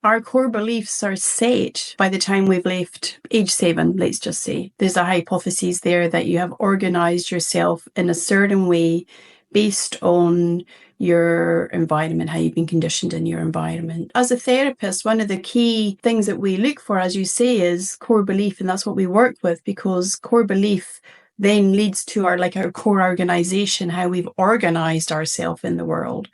our core beliefs are set by the time we've left age 7, let's just say. There's a hypothesis there that you have organized yourself in a certain way based on your environment, how you've been conditioned in your environment. As a therapist, one of the key things that we look for, as you say, is core belief, and that's what we work with, because core belief then leads to our core organization, how we've organized ourselves in the world.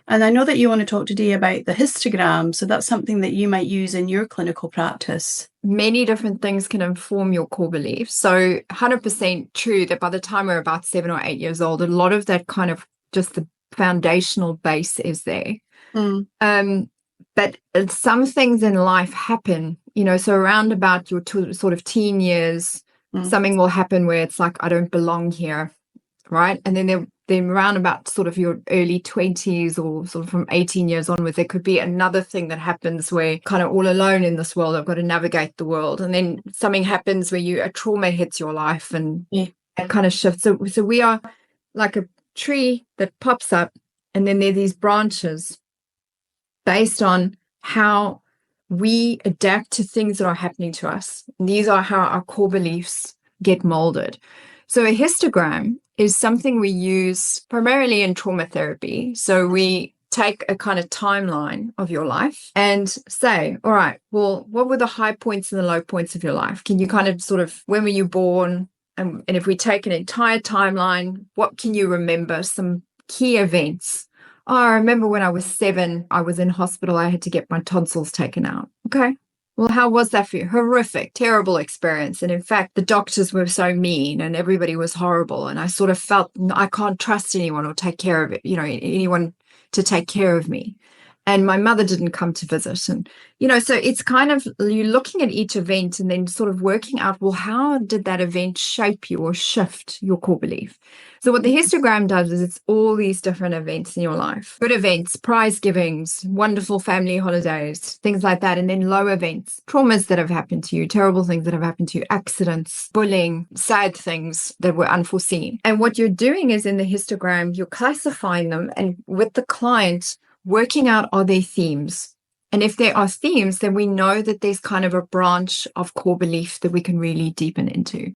And I know that you want to talk today about the histogram, so that's something that you might use in your clinical practice. Many different things can inform your core beliefs. So 100% true that by the time we're about 7 or 8 years old, a lot of that kind of just the foundational base is there. But some things in life happen, so around about your sort of teen years, something will happen where it's like, I don't belong here, right? And then around about sort of your early 20s or sort of from 18 years onwards, there could be another thing that happens where kind of all alone in this world, I've got to navigate the world. And then something happens where a trauma hits your life and that kind of shifts. So we are like a tree that pops up, and then there are these branches based on how we adapt to things that are happening to us. And these are how our core beliefs get molded. So a histogram is something we use primarily in trauma therapy. So we take a kind of timeline of your life and say, all right, well, what were the high points and the low points of your life? Can you kind of sort of, when were you born? And if we take an entire timeline, what can you remember? Some key events. Oh, I remember when I was 7, I was in hospital. I had to get my tonsils taken out. Okay. Well, how was that for you? Horrific, terrible experience. And in fact, the doctors were so mean and everybody was horrible. And I sort of felt I can't trust anyone or take care of it, anyone to take care of me. And my mother didn't come to visit. And, so it's kind of, you're looking at each event and then sort of working out, well, how did that event shape you or shift your core belief? So what the histogram does is it's all these different events in your life. Good events, prize givings, wonderful family holidays, things like that. And then low events, traumas that have happened to you, terrible things that have happened to you, accidents, bullying, sad things that were unforeseen. And what you're doing is in the histogram, you're classifying them, and with the client, working out, are there themes? And if there are themes, then we know that there's kind of a branch of core belief that we can really deepen into.